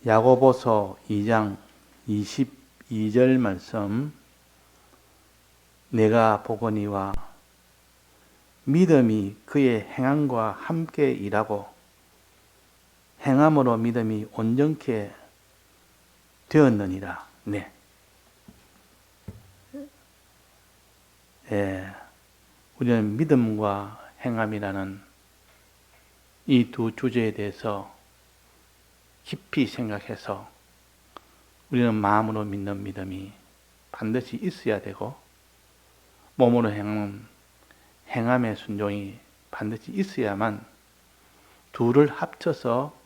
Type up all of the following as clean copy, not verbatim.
야고보서 2장 22절 말씀. 내가 보거니와 믿음이 그의 행함과 함께 일하고 행함으로 믿음이 온전케 되었느니라. 네. 우리는 믿음과 행함이라는 이 두 주제에 대해서 깊이 생각해서 우리는 마음으로 믿는 믿음이 반드시 있어야 되고 몸으로 행하는 행함의 순종이 반드시 있어야만 둘을 합쳐서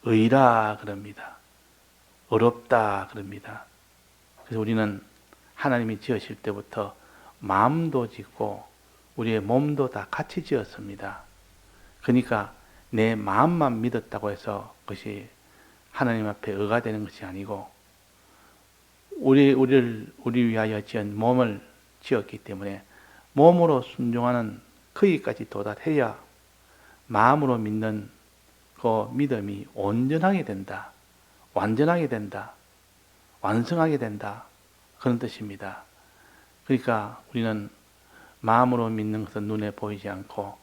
의라 그럽니다. 어렵다 그럽니다. 그래서 우리는 하나님이 지으실 때부터 마음도 짓고 우리의 몸도 다 같이 지었습니다. 그러니까 내 마음만 믿었다고 해서 그것이 하나님 앞에 의가 되는 것이 아니고 우리 위하여 지은 몸을 지었기 때문에 몸으로 순종하는 거기까지 도달해야 마음으로 믿는 그 믿음이 온전하게 된다. 완전하게 된다. 완성하게 된다. 그런 뜻입니다. 그러니까 우리는 마음으로 믿는 것은 눈에 보이지 않고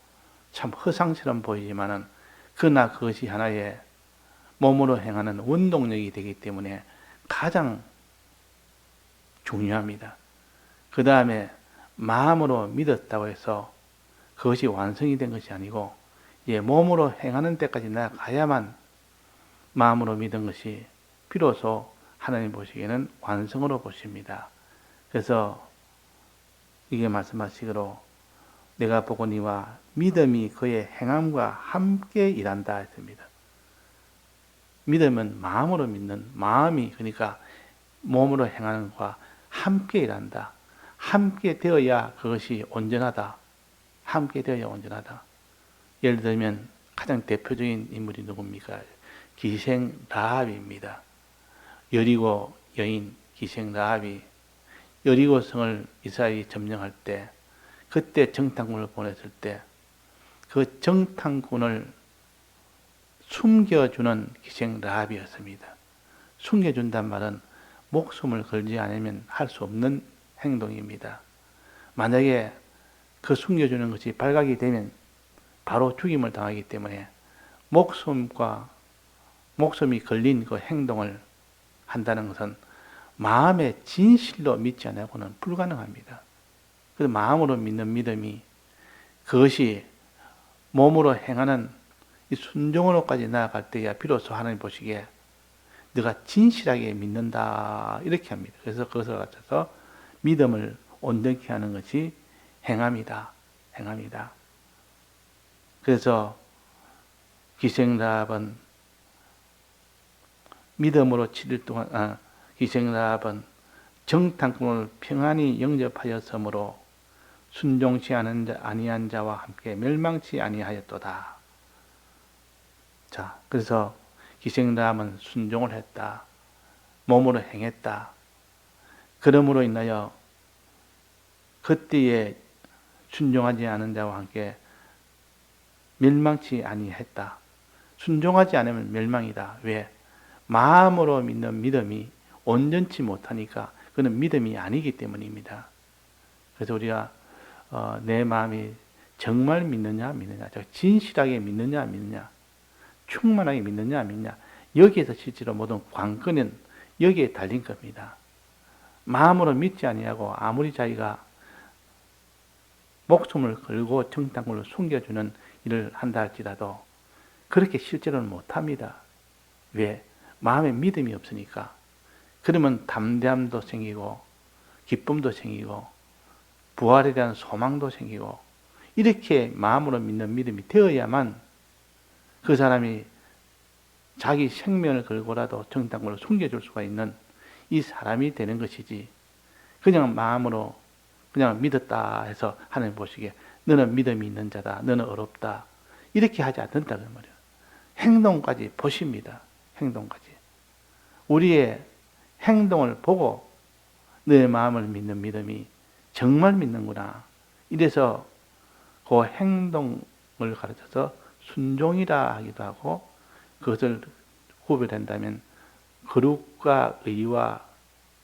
참 허상처럼 보이지만은 그러나 그것이 하나의 몸으로 행하는 원동력이 되기 때문에 가장 중요합니다. 그 다음에 마음으로 믿었다고 해서 그것이 완성이 된 것이 아니고 몸으로 행하는 데까지 나가야만 마음으로 믿은 것이 비로소 하나님 보시기에는 완성으로 보십니다. 그래서 이게 말씀하시기로 내가 보거니와 믿음이 그의 행함과 함께 일한다 했습니다. 믿음은 마음으로 믿는 마음이 그러니까 몸으로 행하는 것과 함께 일한다. 함께 되어야 그것이 온전하다. 함께 되어야 온전하다. 예를 들면 가장 대표적인 인물이 누굽니까? 기생 라합입니다. 여리고 여인 기생 라합이 여리고 성을 이스라엘이 점령할 때 그때 정탐꾼을 보냈을 때 그 정탐꾼을 숨겨주는 기생 라합이었습니다. 숨겨준단 말은 목숨을 걸지 않으면 할 수 없는 행동입니다. 만약에 그 숨겨주는 것이 발각이 되면 바로 죽임을 당하기 때문에 목숨이 걸린 그 행동을 한다는 것은 마음의 진실로 믿지 않고는 불가능합니다. 그래서 마음으로 믿는 믿음이 그것이 몸으로 행하는 이 순종으로까지 나아갈 때야 비로소 하나님 보시기에 네가 진실하게 믿는다 이렇게 합니다. 그래서 그것을 갖춰서 믿음을 온전케 하는 것이 행함이다. 행함이다. 그래서 기생라합은 믿음으로 7일 동안 기생라합은 정탐꾼을 평안히 영접하였으므로 순종치 아니한 자와 함께 멸망치 아니하였도다. 자, 그래서 기생라합은 순종을 했다. 몸으로 행했다. 그러므로 인하여 그때에 순종하지 않은 자와 함께 멸망치 아니했다. 순종하지 않으면 멸망이다. 왜? 마음으로 믿는 믿음이 온전치 못하니까 그는 믿음이 아니기 때문입니다. 그래서 우리가 내 마음이 정말 믿느냐 믿느냐, 진실하게 믿느냐 믿느냐, 충만하게 믿느냐 믿느냐, 여기에서 실제로 모든 관건은 여기에 달린 겁니다. 마음으로 믿지 아니하고 아무리 자기가 목숨을 걸고 정탐꾼을 숨겨주는 일을 한다 할지라도 그렇게 실제로는 못합니다. 왜? 마음에 믿음이 없으니까. 그러면 담대함도 생기고 기쁨도 생기고 부활에 대한 소망도 생기고 이렇게 마음으로 믿는 믿음이 되어야만 그 사람이 자기 생명을 걸고라도 정탐꾼을 숨겨줄 수가 있는 이 사람이 되는 것이지, 그냥 마음으로 그냥 믿었다 해서 하나님 보시기에 너는 믿음이 있는 자다, 너는 어렵다 이렇게 하지 않는다 그 말이에요. 행동까지 보십니다. 행동까지 우리의 행동을 보고 내 마음을 믿는 믿음이 정말 믿는구나, 이래서 그 행동을 가르쳐서 순종이라 하기도 하고 그것을 구별한다면 거룩과 의와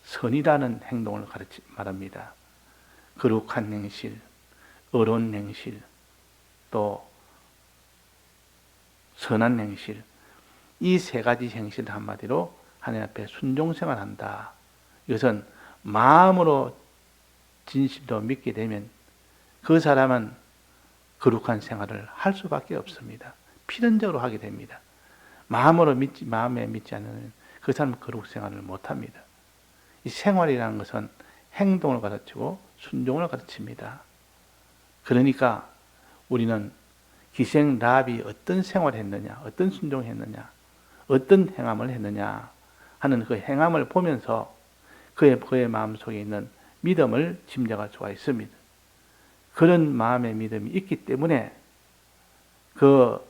선이라는 행동을 말합니다. 거룩한 행실, 의로운 행실, 또 선한 행실, 이 세 가지 행실을 한마디로 하나님 앞에 순종생활한다. 이것은 마음으로 진실로 믿게 되면 그 사람은 거룩한 생활을 할 수밖에 없습니다. 필연적으로 하게 됩니다. 마음에 믿지 않으면 그 사람은 거룩 생활을 못합니다. 이 생활이라는 것은 행동을 가르치고 순종을 가르칩니다. 그러니까 우리는 기생 라합이 어떤 생활을 했느냐, 어떤 순종을 했느냐, 어떤 행함을 했느냐 하는 그 행함을 보면서 그의 마음속에 있는 믿음을 짐작할 수가 있습니다. 그런 마음의 믿음이 있기 때문에 그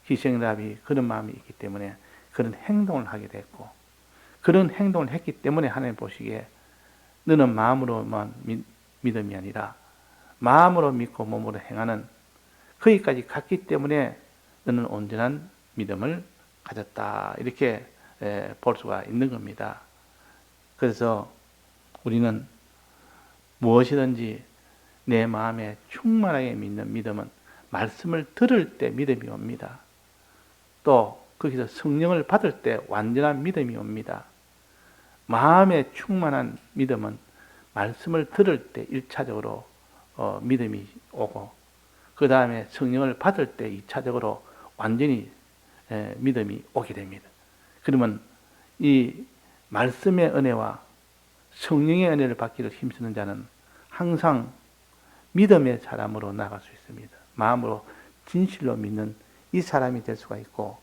기생 라합이 그런 마음이 있기 때문에 그런 행동을 하게 됐고, 그런 행동을 했기 때문에 하나님 보시기에 너는 마음으로만 믿음이 아니라 마음으로 믿고 몸으로 행하는 거기까지 갔기 때문에 너는 온전한 믿음을 가졌다. 이렇게 볼 수가 있는 겁니다. 그래서 우리는 무엇이든지 내 마음에 충만하게 믿는 믿음은 말씀을 들을 때 믿음이 옵니다. 또 거기서 성령을 받을 때 완전한 믿음이 옵니다. 마음에 충만한 믿음은 말씀을 들을 때 1차적으로 믿음이 오고, 그 다음에 성령을 받을 때 2차적으로 완전히 믿음이 오게 됩니다. 그러면 이 말씀의 은혜와 성령의 은혜를 받기를 힘쓰는 자는 항상 믿음의 사람으로 나갈 수 있습니다. 마음으로 진실로 믿는 이 사람이 될 수가 있고,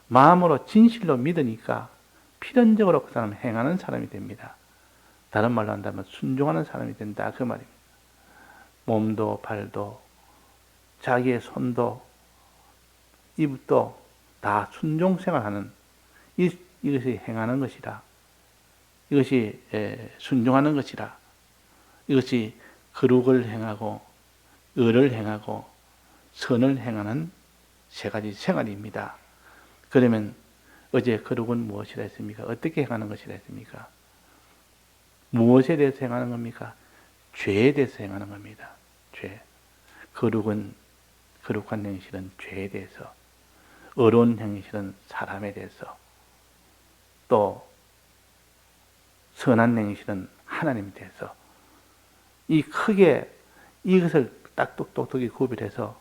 마음으로 진실로 믿으니까 필연적으로 그 사람은 행하는 사람이 됩니다. 다른 말로 한다면 순종하는 사람이 된다, 그 말입니다. 몸도 발도 자기의 손도 입도 다 순종생활하는 이것이 행하는 것이라, 이것이 순종하는 것이라, 이것이 거룩을 행하고 의를 행하고 선을 행하는 세 가지 생활입니다. 그러면 어제 거룩은 무엇이라 했습니까? 어떻게 행하는 것이라 했습니까? 무엇에 대해서 행하는 겁니까? 죄에 대해서 행하는 겁니다. 죄. 거룩한 행실은 죄에 대해서, 의로운 행실은 사람에 대해서, 또 선한 행실은 하나님에 대해서, 이 크게 이것을 딱 똑똑히 구별해서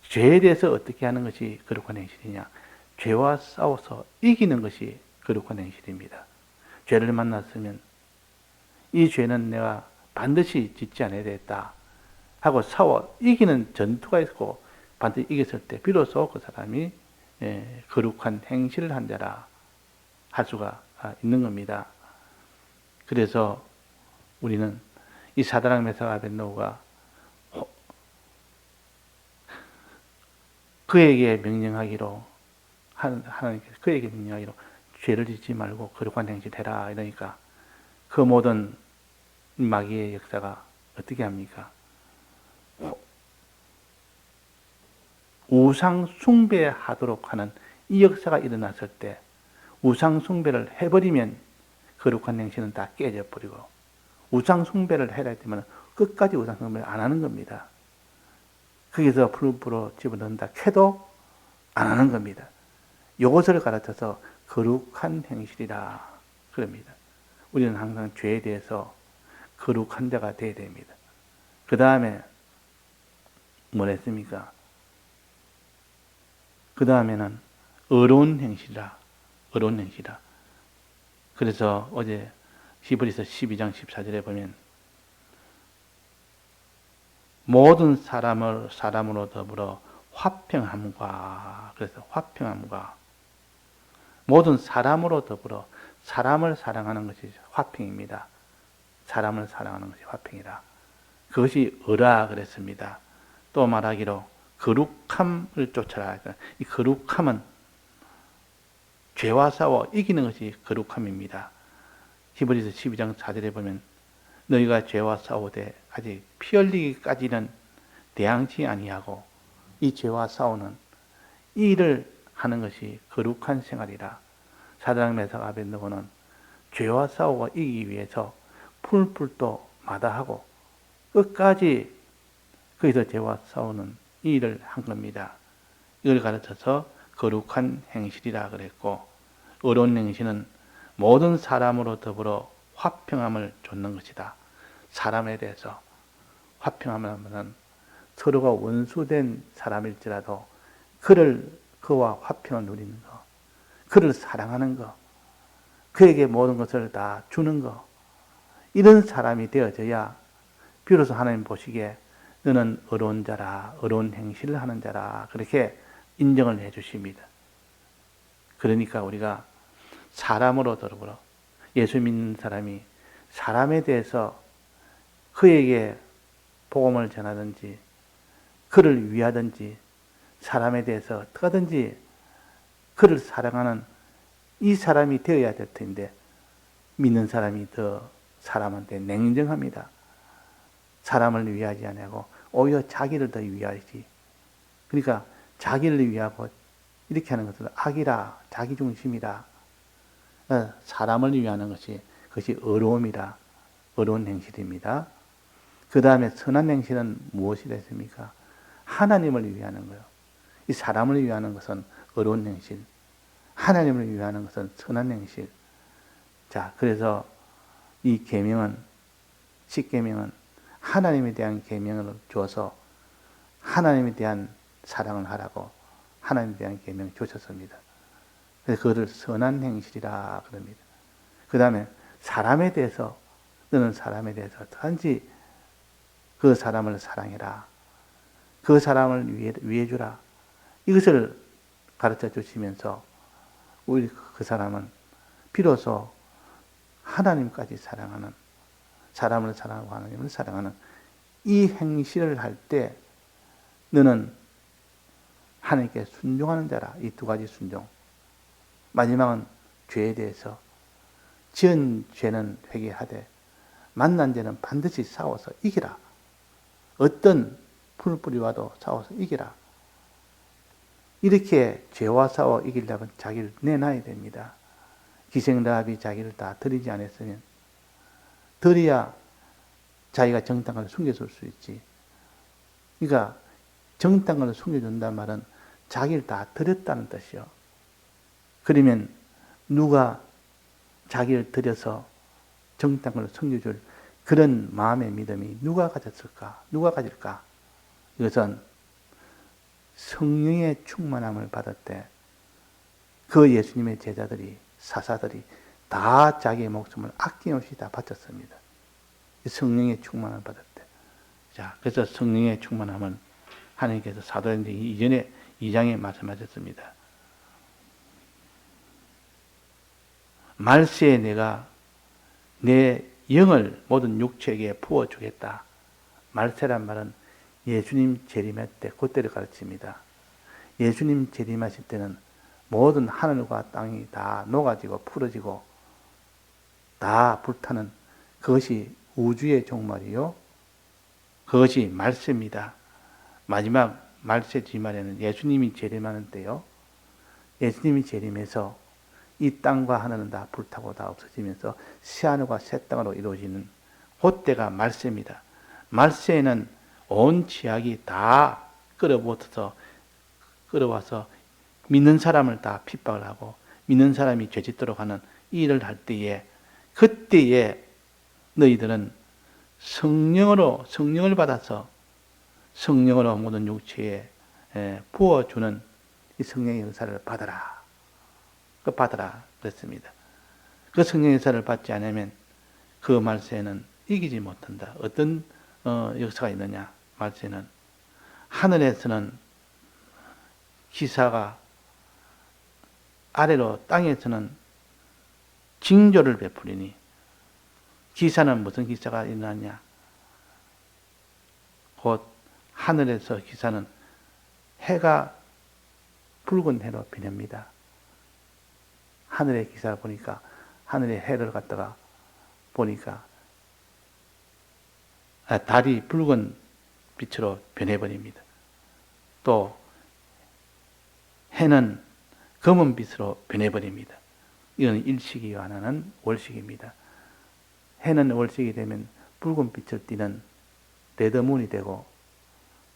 죄에 대해서 어떻게 하는 것이 거룩한 행실이냐? 죄와 싸워서 이기는 것이 거룩한 행실입니다. 죄를 만났으면 이 죄는 내가 반드시 짓지 않아야 되겠다 하고 싸워 이기는 전투가 있고, 반드시 이겼을 때 비로소 그 사람이 거룩한 행실을 한 자라 할 수가 있는 겁니다. 그래서 우리는 이 사드락 메삭 아벳느고가 그에게 명령하기로, 하나님께서 그에게 명령하기로 죄를 짓지 말고 거룩한 행실 해라 이러니까 그 모든 마귀의 역사가 어떻게 합니까? 우상 숭배하도록 하는 이 역사가 일어났을 때 우상 숭배를 해버리면 거룩한 행실은 다 깨져버리고, 우상 숭배를 해라 했으면 끝까지 우상 숭배를 안 하는 겁니다. 거기서 풀부로 집어넣는다 해도 안 하는 겁니다. 이것을 가르쳐서 거룩한 행실이라 그럽니다. 우리는 항상 죄에 대해서 거룩한 자가 되어야 됩니다. 그 다음에 뭘 했습니까? 그 다음에는 의로운 행실이라, 의로운 행실이라. 그래서 어제 히브리서 12장 14절에 보면 모든 사람으로 더불어 화평함과, 그래서 화평함과, 모든 사람으로 더불어 사람을 사랑하는 것이 화평입니다. 사람을 사랑하는 것이 화평이라. 그것이 의라 그랬습니다. 또 말하기로 거룩함을 쫓아라. 이 거룩함은 죄와 싸워 이기는 것이 거룩함입니다. 히브리서 12장 4절에 보면 너희가 죄와 싸우되 아직 피 흘리기까지는 대항치 아니하고 이 죄와 싸우는 이 일을 하는 것이 거룩한 생활이라. 사드락 메삭 아벳느고는 죄와 싸우고 이기기 위해서 풀풀 또 마다하고 끝까지 거기서 죄와 싸우는 이 일을 한 겁니다. 이걸 가르쳐서 거룩한 행실이라 그랬고, 의로운 행실은 모든 사람으로 더불어 화평함을 좇는 것이다. 사람에 대해서 화평함을 하면 서로가 원수된 사람일지라도 그와 화평을 누리는 것, 그를 사랑하는 것, 그에게 모든 것을 다 주는 것, 이런 사람이 되어져야 비로소 하나님 보시기에 너는 의로운 자라, 의로운 행실을 하는 자라, 그렇게 인정을 해 주십니다. 그러니까 우리가 사람으로 더불어 예수 믿는 사람이 사람에 대해서 그에게 복음을 전하든지 그를 위하든지 사람에 대해서 어떻게 하든지 그를 사랑하는 이 사람이 되어야 될 텐데, 믿는 사람이 더 사람한테 냉정합니다. 사람을 위하지 않고 오히려 자기를 더 위하지. 그러니까 자기를 위하고 이렇게 하는 것은 악이라, 자기중심이라. 사람을 위하는 그것이 의로움이라, 의로운 행실입니다. 그 다음에 선한 행실은 무엇이라 했습니까? 하나님을 위하는 거예요. 이 사람을 위하는 것은 의로운 행실, 하나님을 위하는 것은 선한 행실. 자, 그래서 이 계명은, 십계명은 하나님에 대한 계명을 주어서 하나님에 대한 사랑을 하라고 하나님에 대한 계명을 주셨습니다. 그래서 그것을 선한 행실이라 그럽니다. 그 다음에 사람에 대해서, 너는 사람에 대해서 단지 그 사람을 사랑해라, 그 사람을 위해주라, 이것을 가르쳐 주시면서 우리 그 사람은 비로소 하나님까지 사랑하는, 사람을 사랑하고 하나님을 사랑하는 이 행실을 할 때 너는 하나님께 순종하는 자라. 이 두 가지 순종. 마지막은 죄에 대해서 지은 죄는 회개하되 만난 죄는 반드시 싸워서 이기라. 어떤 풀뿌리와도 싸워서 이기라. 이렇게 죄와 싸워 이기려면 자기를 내놔야 됩니다. 기생라합이 자기를 다 드리지 않았으면, 드려야 자기가 정당을 숨겨줄 수 있지. 그러니까 정당을 숨겨준다는 말은 자기를 다 드렸다는 뜻이요. 그러면 누가 자기를 드려서 정당을 숨겨줄 그런 마음의 믿음이 누가 가졌을까? 누가 가질까? 이것은 성령의 충만함을 받을 때 그 예수님의 제자들이, 사사들이 다 자기의 목숨을 아낌없이 다 바쳤습니다. 성령의 충만함을 받을 때. 자, 그래서 성령의 충만함은 하나님께서 사도행전 이전에 2장에 말씀하셨습니다. 말세에 내가 내 영을 모든 육체에게 부어주겠다. 말세란 말은 예수님 재림할 때 그때를 가르칩니다. 예수님 재림하실 때는 모든 하늘과 땅이 다 녹아지고 풀어지고 다 불타는 그것이 우주의 종말이요. 그것이 말세입니다. 마지막 말세 지말에는 예수님이 재림하는 때요. 예수님이 재림해서 이 땅과 하늘은 다 불타고 다 없어지면서 새하늘과 새 땅으로 이루어지는 그때가 말세입니다. 말세에는 온 지약이 다 끌어와서 믿는 사람을 다 핍박을 하고 믿는 사람이 죄짓도록 하는 이 일을 할 때에, 그때에 너희들은 성령을 받아서 성령으로 모든 육체에 부어주는 이 성령의 은사를 받아라. 받아라 그랬습니다. 그 성령의 은사를 받지 않으면 그 말세에는 이기지 못한다. 어떤 역사가 있느냐? 말세는 하늘에서는 기사가 아래로 땅에서는 징조를 베풀리니, 기사는 무슨 기사가 일어나냐? 곧 하늘에서 기사는 해가 붉은 해로 변합니다. 하늘의 기사를 보니까 하늘의 해를 갖다가 보니까 달이 붉은 빛으로 변해버립니다. 또 해는 검은 빛으로 변해버립니다. 이건 일식이 완화는 월식입니다. 해는 월식이 되면 붉은 빛을 띠는 레드문이 되고,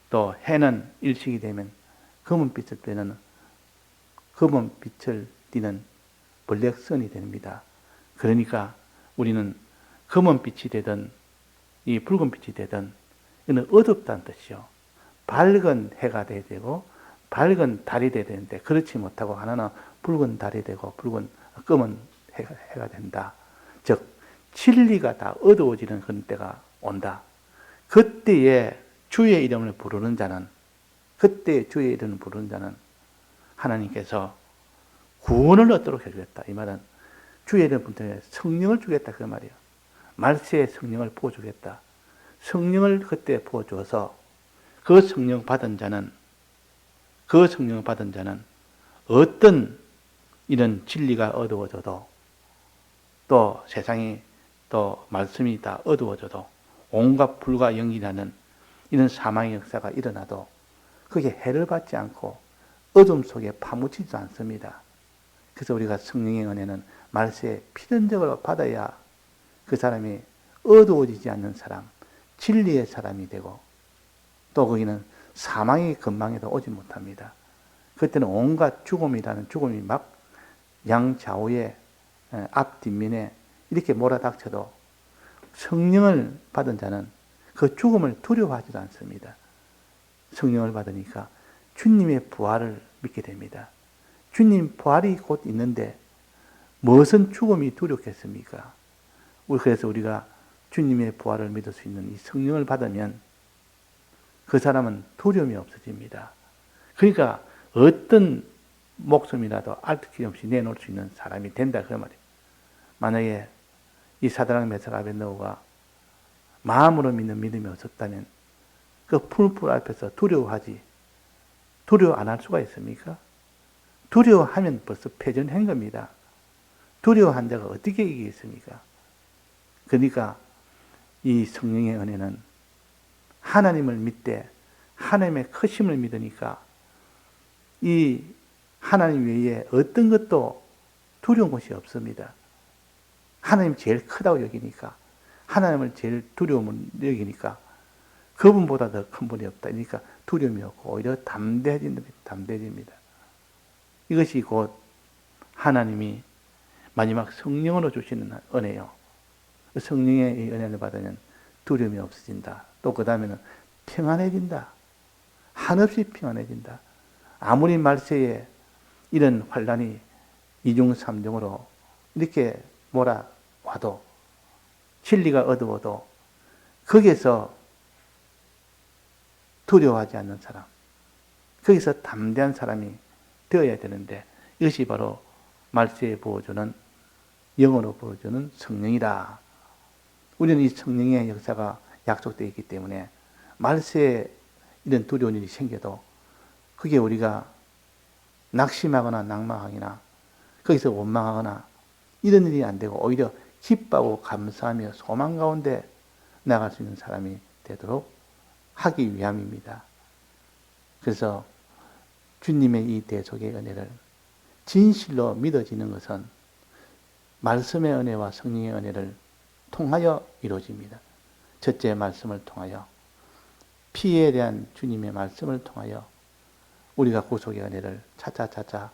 또 해는 일식이 되면 검은 빛을 띠는 블랙선이 됩니다. 그러니까 우리는 검은 빛이 되든 이 붉은 빛이 되든 이는 어둡다는 뜻이요. 밝은 해가 돼야 되고 밝은 달이 돼야 되는데 그렇지 못하고 하나는 붉은 달이 되고 검은 해가 된다. 즉 진리가 다 어두워지는 그런 때가 온다. 그때에 주의 이름을 부르는 자는 하나님께서 구원을 얻도록 해주겠다. 이 말은 주의 이름을 부르는 성령을 주겠다 그 말이에요. 말세에 성령을 부어주겠다. 성령을 그때 부어주어서 그 성령 받은 자는 어떤 이런 진리가 어두워져도, 또 세상이 또 말씀이 다 어두워져도, 온갖 불과 영이라는 이런 사망의 역사가 일어나도 그게 해를 받지 않고 어둠 속에 파묻히지도 않습니다. 그래서 우리가 성령의 은혜는 말세에 필연적으로 받아야 그 사람이 어두워지지 않는 사람, 진리의 사람이 되고, 또 거기는 사망의 근방에도 오지 못합니다. 그때는 온갖 죽음이라는 죽음이 막 양좌우에 앞 뒷면에 이렇게 몰아닥쳐도 성령을 받은 자는 그 죽음을 두려워하지도 않습니다. 성령을 받으니까 주님의 부활을 믿게 됩니다. 주님 부활이 곧 있는데 무엇은 죽음이 두렵겠습니까? 그래서 우리가 주님의 부활을 믿을 수 있는 이 성령을 받으면 그 사람은 두려움이 없어집니다. 그러니까 어떤 목숨이라도 알뜰기 없이 내놓을 수 있는 사람이 된다 그 말이에요. 만약에 이 사드락 메삭 아벳느고가 마음으로 믿는 믿음이 없었다면 그 풀불 앞에서 두려워 안 할 수가 있습니까? 두려워하면 벌써 패전한 겁니다. 두려워한 자가 어떻게 이기겠습니까? 그러니까 이 성령의 은혜는 하나님을 믿되 하나님의 크심을 믿으니까 이 하나님 외에 어떤 것도 두려운 것이 없습니다. 하나님 제일 크다고 여기니까, 하나님을 제일 두려움을 여기니까 그분보다 더 큰 분이 없다. 그러니까 두려움이 없고 오히려 담대해집니다. 이것이 곧 하나님이 마지막 성령으로 주시는 은혜요. 성령의 이 은혜를 받으면 두려움이 없어진다. 또 그 다음에는 평안해진다. 한없이 평안해진다. 아무리 말세에 이런 환란이 이중삼중으로 이렇게 몰아와도, 진리가 어두워도 거기에서 두려워하지 않는 사람, 거기서 담대한 사람이 되어야 되는데, 이것이 바로 말세에 부어주는, 영으로 부어주는 성령이다. 우리는 이 성령의 역사가 약속되어 있기 때문에 말세에 이런 두려운 일이 생겨도 그게 우리가 낙심하거나 낭망하거나 거기서 원망하거나 이런 일이 안 되고 오히려 기뻐하고 감사하며 소망 가운데 나갈 수 있는 사람이 되도록 하기 위함입니다. 그래서 주님의 이 대속의 은혜를 진실로 믿어지는 것은 말씀의 은혜와 성령의 은혜를 통하여 이루어집니다. 첫째 말씀을 통하여, 피에 대한 주님의 말씀을 통하여 우리가 구속의 은혜를 차차차차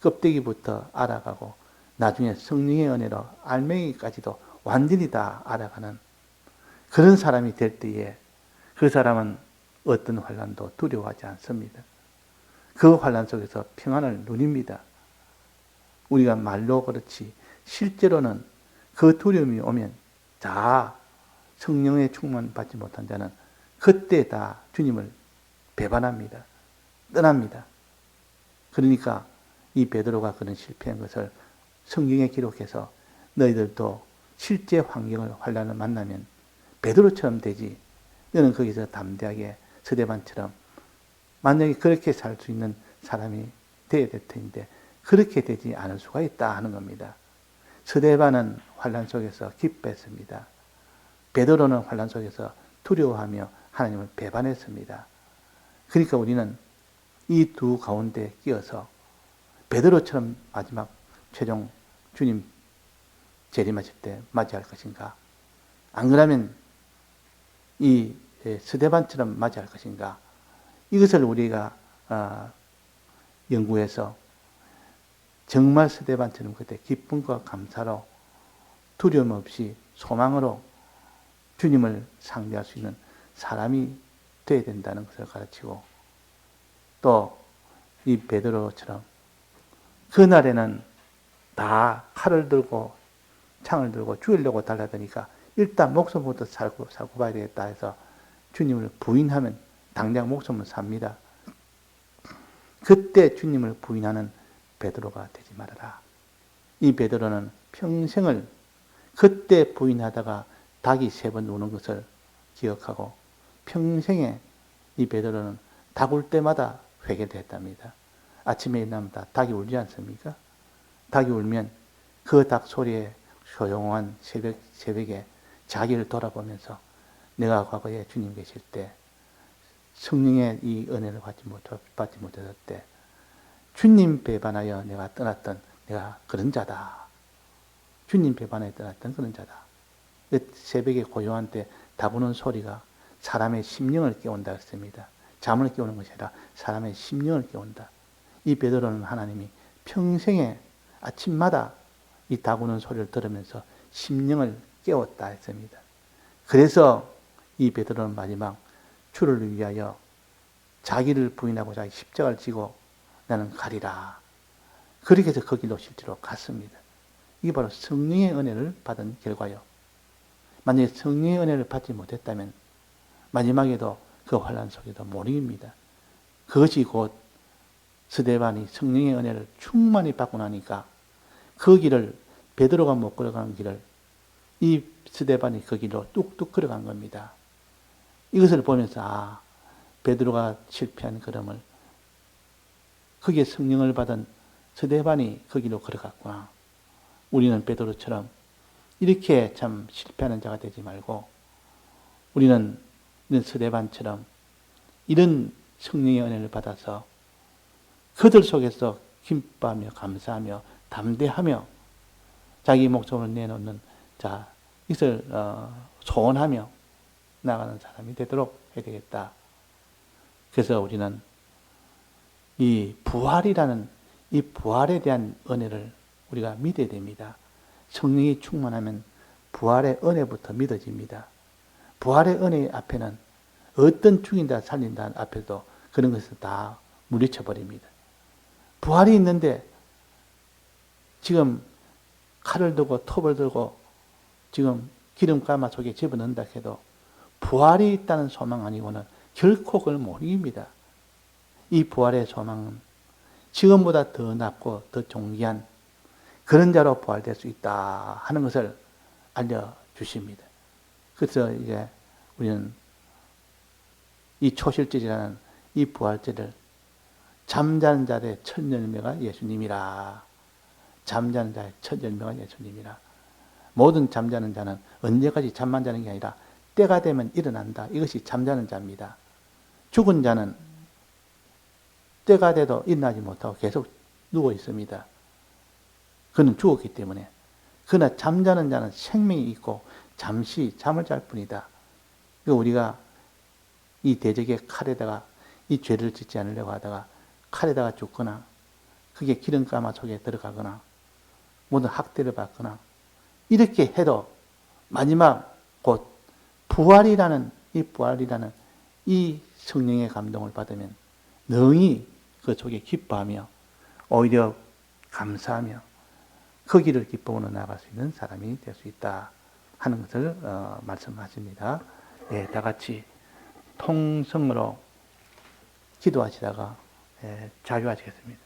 껍데기부터 알아가고 나중에 성령의 은혜로 알맹이까지도 완전히 다 알아가는 그런 사람이 될 때에 그 사람은 어떤 환난도 두려워하지 않습니다. 그 환난 속에서 평안을 누립니다. 우리가 말로 그렇지 실제로는 그 두려움이 오면 다 성령의 충만 받지 못한 자는 그때 다 주님을 배반합니다. 떠납니다. 그러니까 이 베드로가 그런 실패한 것을 성경에 기록해서 너희들도 실제 환경을 환난을 만나면 베드로처럼 되지, 너는 거기서 담대하게 스데반처럼 만약에 그렇게 살 수 있는 사람이 되어야 될 텐데 그렇게 되지 않을 수가 있다 하는 겁니다. 스데반은 환난 속에서 기뻐했습니다. 베드로는 환난 속에서 두려워하며 하나님을 배반했습니다. 그러니까 우리는 이 두 가운데 끼어서 베드로처럼 마지막 최종 주님 재림하실 때 맞이할 것인가? 안 그러면 이 스데반처럼 맞이할 것인가? 이것을 우리가 연구해서 정말 스데반처럼 그때 기쁨과 감사로 두려움 없이 소망으로 주님을 상대할 수 있는 사람이 되어야 된다는 것을 가르치고, 또 이 베드로처럼 그날에는 다 칼을 들고 창을 들고 죽이려고 달려드니까 일단 목숨부터 살고 봐야 되겠다 해서 주님을 부인하면 당장 목숨을 삽니다. 그때 주님을 부인하는 베드로가 되지 말아라. 이 베드로는 평생을 그때 부인하다가 닭이 3번 우는 것을 기억하고 평생에 이 베드로는 닭 울 때마다 회개를 했답니다. 아침에 일어나면 닭이 울지 않습니까? 닭이 울면 그 닭 소리에 조용한 새벽에 자기를 돌아보면서 내가 과거에 주님 계실 때 성령의 이 은혜를 받지 못했을 때 주님 배반하여 내가 떠났던 내가 그런 자다. 주님 배반하여 떠났던 그런 자다. 새벽에 고요한 때 닭 우는 소리가 사람의 심령을 깨운다 했습니다. 잠을 깨우는 것이 아니라 사람의 심령을 깨운다. 이 베드로는 하나님이 평생에 아침마다 이 닭 우는 소리를 들으면서 심령을 깨웠다 했습니다. 그래서 이 베드로는 마지막 주를 위하여 자기를 부인하고 자기 십자가를 지고 나는 가리라. 그렇게 해서 그 길로 실제로 갔습니다. 이게 바로 성령의 은혜를 받은 결과요. 만약에 성령의 은혜를 받지 못했다면 마지막에도 그 환난 속에도 몰입니다. 그것이 곧 스데반이 성령의 은혜를 충만히 받고 나니까 그 길을 베드로가 못 걸어가는 길을 이 스데반이 그 길로 뚝뚝 걸어간 겁니다. 이것을 보면서 베드로가 실패한 걸음을 거기에 성령을 받은 스데반이 그 길로 걸어갔구나. 우리는 베드로처럼 이렇게 참 실패하는 자가 되지 말고 우리는 이런 스데반처럼 이런 성령의 은혜를 받아서 그들 속에서 기뻐하며 감사하며 담대하며 자기 목숨을 내놓는 자, 이것을 소원하며 나가는 사람이 되도록 해야 되겠다. 그래서 우리는 이 부활이라는 이 부활에 대한 은혜를 우리가 믿어야 됩니다. 성령이 충만하면 부활의 은혜부터 믿어집니다. 부활의 은혜 앞에는 어떤 죽인다 살린다 앞에도 그런 것을 다 물리쳐버립니다. 부활이 있는데 지금 칼을 들고 톱을 들고 지금 기름가마 속에 집어넣는다 해도 부활이 있다는 소망 아니고는 결코 그걸 못 이깁니다. 이 부활의 소망은 지금보다 더 낫고 더 존귀한 그런 자로 부활될 수 있다 하는 것을 알려주십니다. 그래서 이제 우리는 이 초실절이라는 이 부활절을 잠자는 자의 첫 열매가 예수님이라. 잠자는 자의 첫 열매가 예수님이라. 모든 잠자는 자는 언제까지 잠만 자는 게 아니라 때가 되면 일어난다. 이것이 잠자는 자입니다. 죽은 자는 때가 돼도 일어나지 못하고 계속 누워 있습니다. 그는 죽었기 때문에. 그러나 잠자는 자는 생명이 있고 잠시 잠을 잘 뿐이다. 우리가 이 대적의 칼에다가 이 죄를 짓지 않으려고 하다가 칼에다가 죽거나 그게 기름가마 속에 들어가거나 모든 학대를 받거나 이렇게 해도 마지막 곧 부활이라는 이 성령의 감동을 받으면 능히 그 속에 기뻐하며 오히려 감사하며 그 길을 기쁨으로 나아갈 수 있는 사람이 될 수 있다 하는 것을 말씀하십니다. 예, 다 같이 통성으로 기도하시다가 자유하시겠습니다.